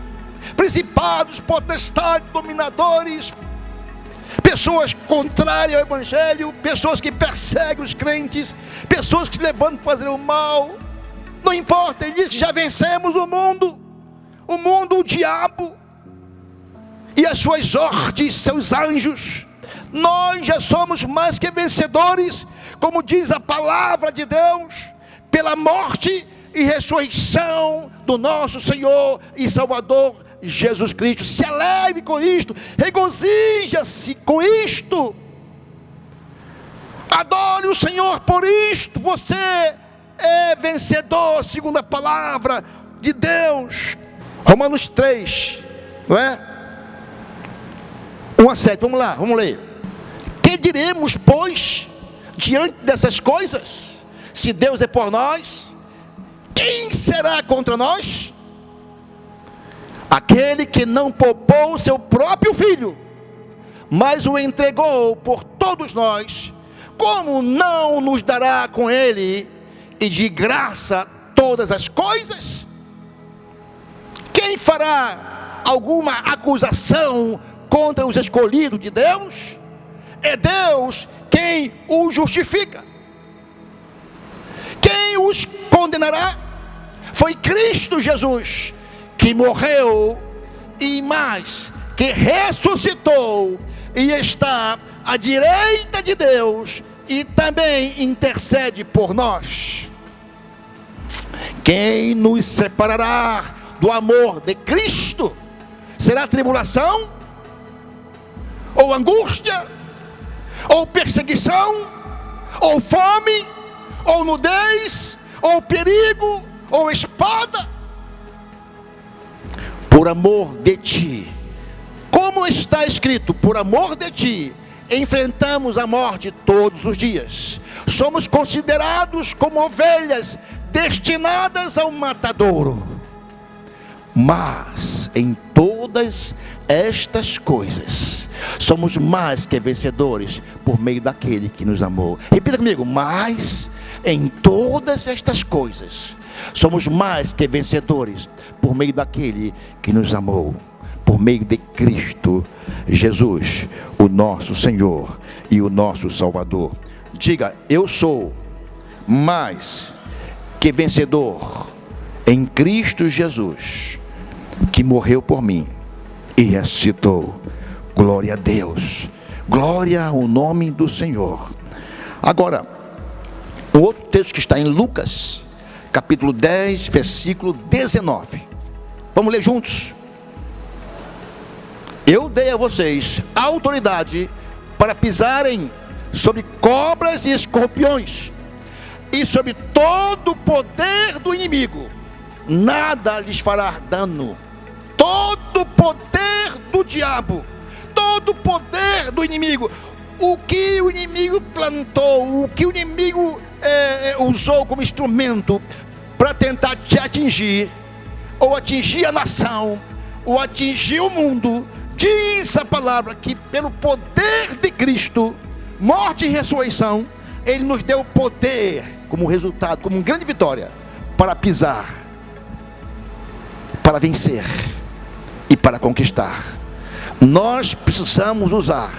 principados, potestades, dominadores, pessoas contrárias ao Evangelho, pessoas que perseguem os crentes, pessoas que se levantam para fazer o mal. Não importa, ele diz que já vencemos o mundo, o diabo e as suas hordes, seus anjos. Nós já somos mais que vencedores, como diz a palavra de Deus, pela morte e ressurreição do nosso Senhor e Salvador Jesus Cristo. Se alegre com isto, regozija-se com isto, adore o Senhor por isto. Você é vencedor segundo a palavra de Deus. Romanos 3, não é? 1-7, vamos lá, vamos ler. Que diremos, pois, diante dessas coisas? Se Deus é por nós, quem será contra nós? Aquele que não poupou o seu próprio filho, mas o entregou por todos nós, como não nos dará com ele e de graça todas as coisas? Quem fará alguma acusação contra os escolhidos de Deus? É Deus quem os justifica. Quem os condenará? Foi Cristo Jesus, que morreu e mais, que ressuscitou e está à direita de Deus e também intercede por nós. Quem nos separará do amor de Cristo? Será tribulação? Ou angústia? Ou perseguição? Ou fome? Ou nudez? Ou perigo? Ou espada? Por amor de ti, como está escrito, por amor de ti, enfrentamos a morte todos os dias. Somos considerados como ovelhas destinadas ao matadouro. Mas em todas estas coisas, somos mais que vencedores por meio daquele que nos amou. Repita comigo: mas em todas estas coisas, somos mais que vencedores por meio daquele que nos amou, por meio de Cristo Jesus, o nosso Senhor e o nosso Salvador. Diga: eu sou mais que vencedor em Cristo Jesus, que morreu por mim e ressuscitou. Glória a Deus, glória ao nome do Senhor. Agora, o outro texto que está em Lucas, capítulo 10, versículo 19. Vamos ler juntos? Eu dei a vocês a autoridade para pisarem sobre cobras e escorpiões, e sobre todo o poder do inimigo, nada lhes fará dano. Todo poder do diabo, todo poder do inimigo, o que o inimigo plantou, o que o inimigo usou como instrumento para tentar te atingir, ou atingir a nação, ou atingir o mundo, diz a palavra que pelo poder de Cristo, morte e ressurreição, Ele nos deu poder como resultado, como uma grande vitória, para pisar, para vencer e para conquistar. Nós precisamos usar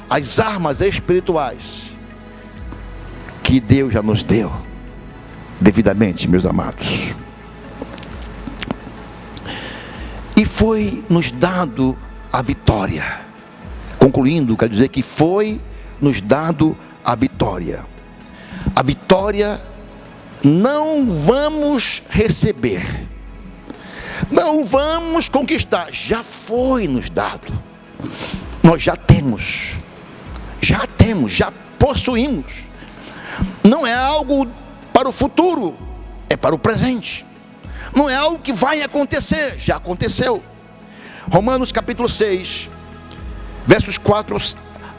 as armas espirituais que Deus já nos deu devidamente, meus amados. E foi nos dado a vitória. Concluindo, quero dizer que foi nos dado a vitória. A vitória não vamos receber, não vamos conquistar, já foi nos dado. Nós já temos, já possuímos. Não é algo para o futuro, é para o presente. Não é algo que vai acontecer, já aconteceu. Romanos capítulo 6, versos 4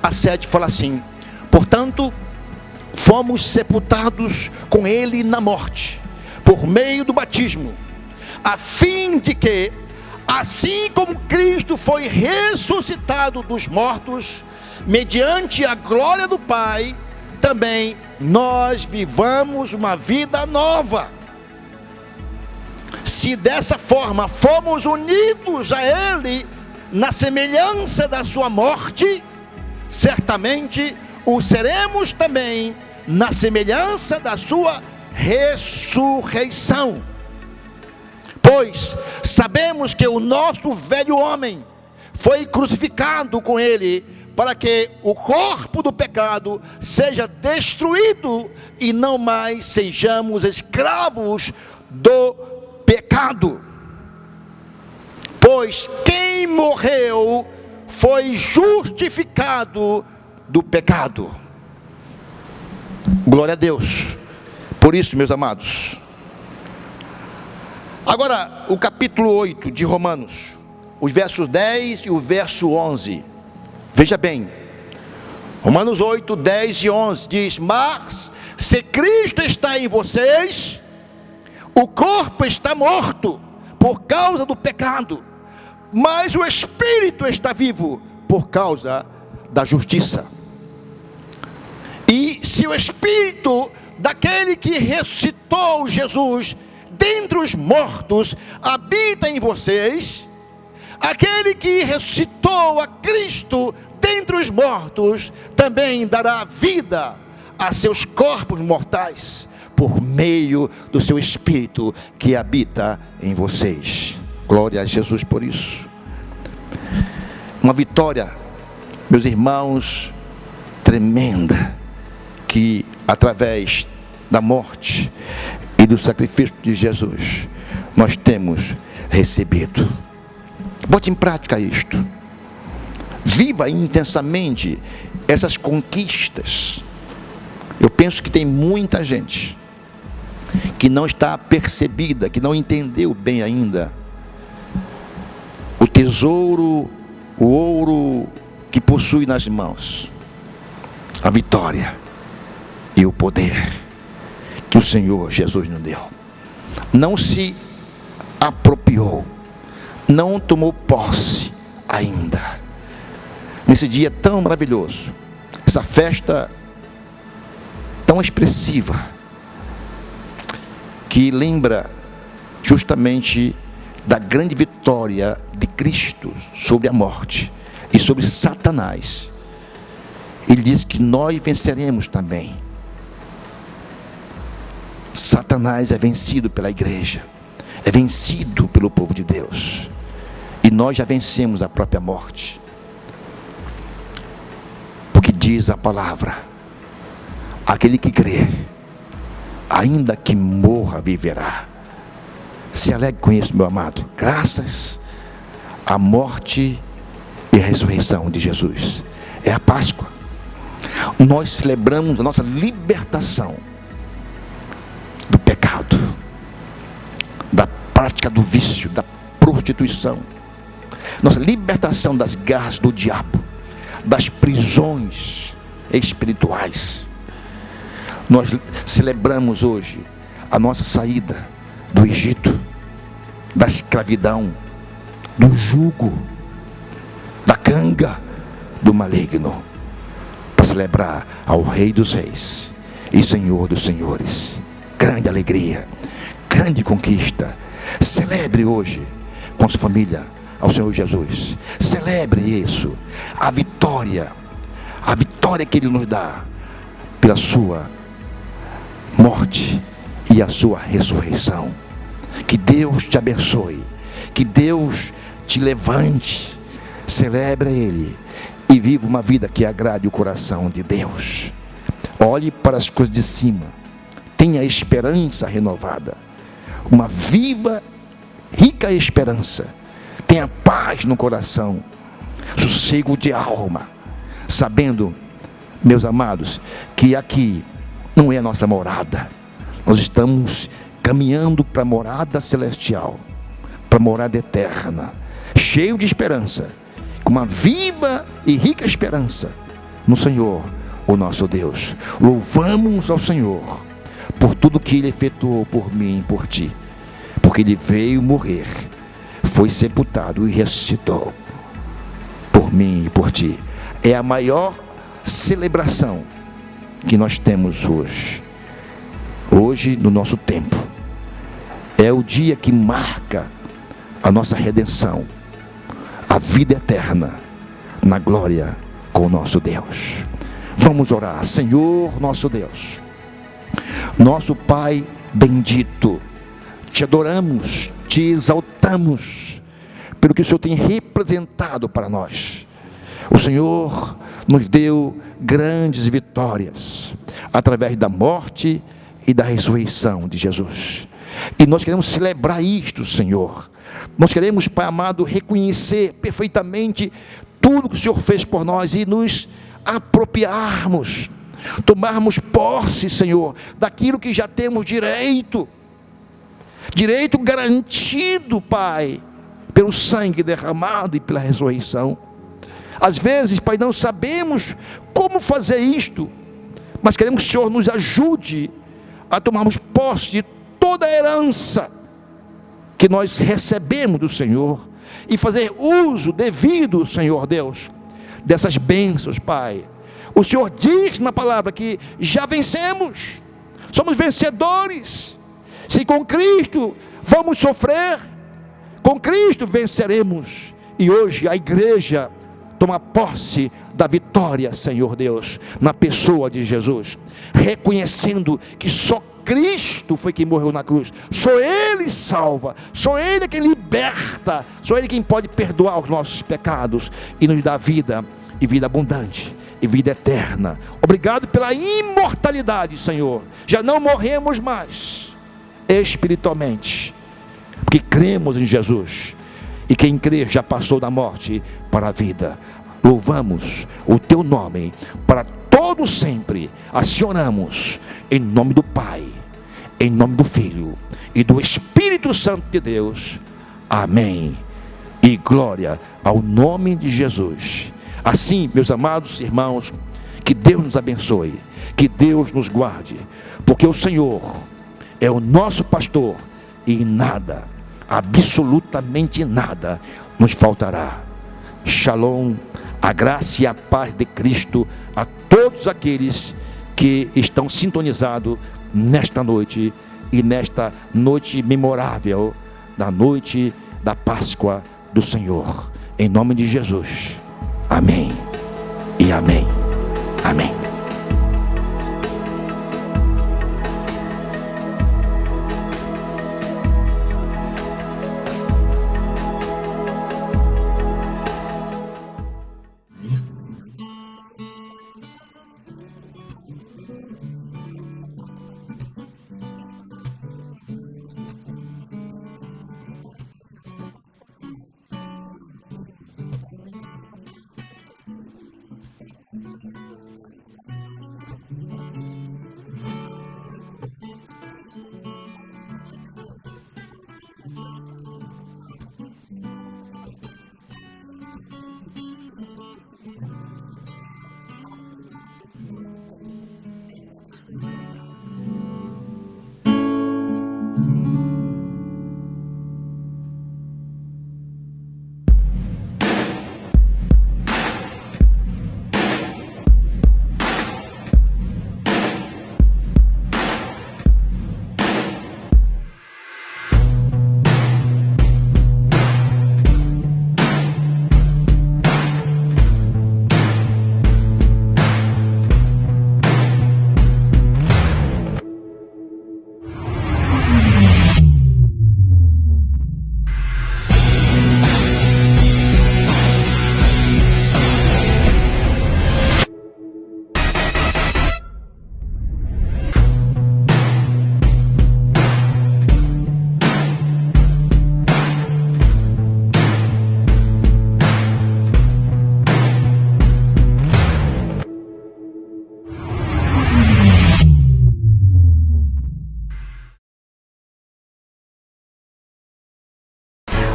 a 7 fala assim: portanto, fomos sepultados com Ele na morte, por meio do batismo, a fim de que, assim como Cristo foi ressuscitado dos mortos, mediante a glória do Pai, também nós vivamos uma vida nova. Se dessa forma fomos unidos a Ele na semelhança da sua morte, certamente o seremos também na semelhança da sua ressurreição. Pois sabemos que o nosso velho homem foi crucificado com Ele, para que o corpo do pecado seja destruído e não mais sejamos escravos do pecado. Pois quem morreu foi justificado do pecado. Glória a Deus por isso, meus amados. Agora, o capítulo 8 de Romanos, os versos 10 e o verso 11. Veja bem, Romanos 8, 10 e 11 diz: mas se Cristo está em vocês, o corpo está morto por causa do pecado, mas o espírito está vivo por causa da justiça. E se o espírito daquele que ressuscitou Jesus dentre os mortos habita em vocês, aquele que ressuscitou a Cristo dentre os mortos também dará vida a seus corpos mortais por meio do seu Espírito que habita em vocês. Glória a Jesus por isso. Uma vitória, meus irmãos, tremenda, que através da morte e do sacrifício de Jesus nós temos recebido. Bote em prática isto. Viva intensamente essas conquistas. Eu penso que tem muita gente que não está percebida, que não entendeu bem ainda o tesouro, o ouro que possui nas mãos, a vitória e o poder que o Senhor Jesus nos deu. Não se apropriou, não tomou posse ainda. Nesse dia tão maravilhoso, essa festa tão expressiva, que lembra justamente da grande vitória de Cristo sobre a morte e sobre Satanás. Ele diz que nós venceremos também. Satanás é vencido pela igreja, é vencido pelo povo de Deus, e nós já vencemos a própria morte, porque diz a palavra: aquele que crê, ainda que morra, viverá. Se alegre com isso, meu amado, graças à morte e à ressurreição de Jesus. É a Páscoa. Nós celebramos a nossa libertação do pecado, da prática do vício, da prostituição, nossa libertação das garras do diabo, das prisões espirituais. Nós celebramos hoje a nossa saída do Egito, da escravidão, do jugo, da canga do maligno, para celebrar ao Rei dos Reis e Senhor dos Senhores. Grande alegria, grande conquista. Celebre hoje com sua família ao Senhor Jesus. Celebre isso, a vitória que Ele nos dá pela sua morte e a sua ressurreição. Que Deus te abençoe, que Deus te levante. Celebre Ele e viva uma vida que agrade o coração de Deus. Olhe para as coisas de cima, tenha esperança renovada, uma viva, rica esperança. Tenha paz no coração, sossego de alma, sabendo, meus amados, que aqui não é a nossa morada. Nós estamos caminhando para a morada celestial, para a morada eterna, cheio de esperança, com uma viva e rica esperança no Senhor, o nosso Deus. Louvamos ao Senhor por tudo que Ele efetuou por mim e por ti, porque Ele veio morrer, foi sepultado e ressuscitou por mim e por ti. É a maior celebração que nós temos hoje no nosso tempo. É o dia que marca a nossa redenção, a vida eterna na glória com o nosso Deus. Vamos orar. Senhor nosso Deus, nosso Pai bendito, te adoramos, te exaltamos pelo que o Senhor tem representado para nós. O Senhor nos deu grandes vitórias através da morte e da ressurreição de Jesus, e nós queremos celebrar isto, Senhor. Nós queremos, Pai amado, reconhecer perfeitamente tudo que o Senhor fez por nós e nos apropriarmos, tomarmos posse, Senhor, daquilo que já temos direito garantido, Pai, pelo sangue derramado e pela ressurreição. Às vezes, Pai, não sabemos como fazer isto, mas queremos que o Senhor nos ajude a tomarmos posse de toda a herança que nós recebemos do Senhor e fazer uso devido, Senhor Deus, dessas bênçãos, Pai. O Senhor diz na palavra que já vencemos, somos vencedores. Se com Cristo vamos sofrer, com Cristo venceremos. E hoje a igreja toma posse da vitória, Senhor Deus, na pessoa de Jesus, reconhecendo que só Cristo foi quem morreu na cruz, só Ele salva, só Ele é quem liberta, só Ele quem pode perdoar os nossos pecados e nos dar vida, e vida abundante, e vida eterna. Obrigado pela imortalidade, Senhor. Já não morremos mais espiritualmente, porque cremos em Jesus, e quem crê já passou da morte para a vida. Louvamos o Teu nome para todo sempre. Acionamos em nome do Pai, em nome do Filho e do Espírito Santo de Deus. Amém. E glória ao nome de Jesus. Assim, meus amados irmãos, que Deus nos abençoe, que Deus nos guarde, porque o Senhor é o nosso pastor e nada, absolutamente nada, nos faltará. Shalom, a graça e a paz de Cristo a todos aqueles que estão sintonizados nesta noite e nesta noite memorável, da noite da Páscoa do Senhor. Em nome de Jesus. Amém e amém. Amém.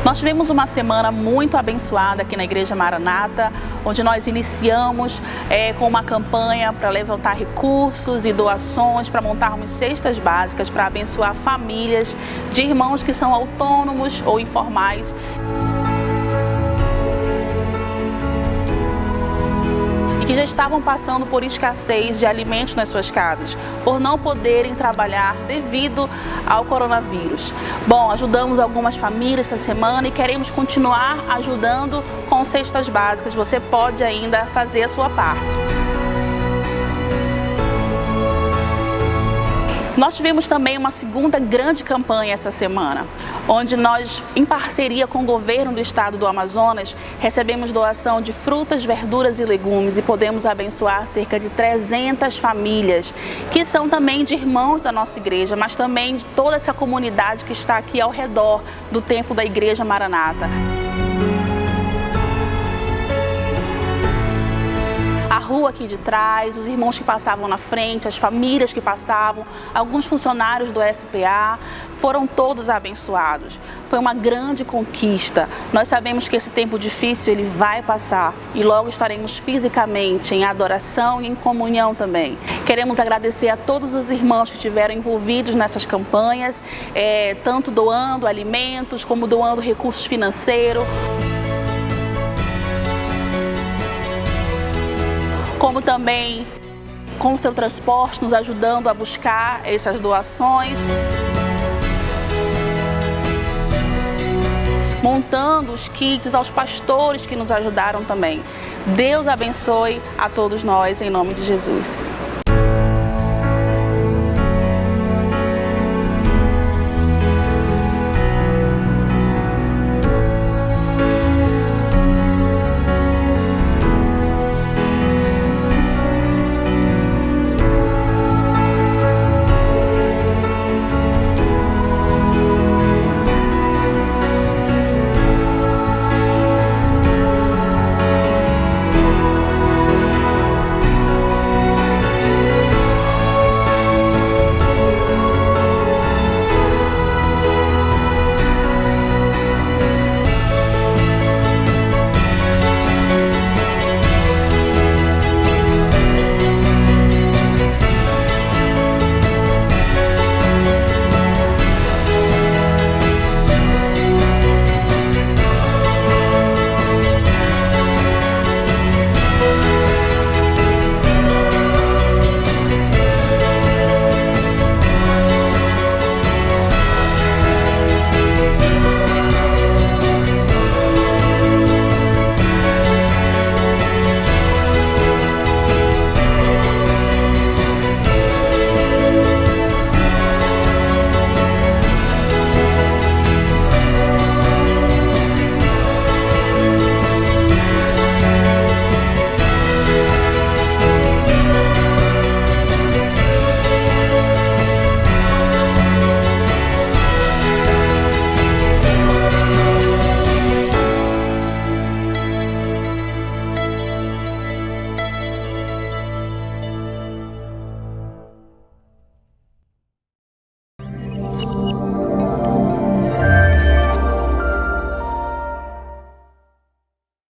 Nós tivemos uma semana muito abençoada aqui na Igreja Maranata, onde nós iniciamos com uma campanha para levantar recursos e doações, para montarmos cestas básicas, para abençoar famílias de irmãos que são autônomos ou informais. Que já estavam passando por escassez de alimentos nas suas casas, por não poderem trabalhar devido ao coronavírus. Bom, ajudamos algumas famílias essa semana e queremos continuar ajudando com cestas básicas. Você pode ainda fazer a sua parte. Nós tivemos também uma segunda grande campanha essa semana, onde nós, em parceria com o governo do estado do Amazonas, recebemos doação de frutas, verduras e legumes e podemos abençoar cerca de 300 famílias, que são também de irmãos da nossa igreja, mas também de toda essa comunidade que está aqui ao redor do templo da Igreja Maranata. A rua aqui de trás, os irmãos que passavam na frente, as famílias que passavam, alguns funcionários do SPA, foram todos abençoados. Foi uma grande conquista. Nós sabemos que esse tempo difícil ele vai passar e logo estaremos fisicamente em adoração e em comunhão também. Queremos agradecer a todos os irmãos que estiveram envolvidos nessas campanhas, tanto doando alimentos como doando recursos financeiros. Como também com o seu transporte, nos ajudando a buscar essas doações. Montando os kits aos pastores que nos ajudaram também. Deus abençoe a todos nós, em nome de Jesus.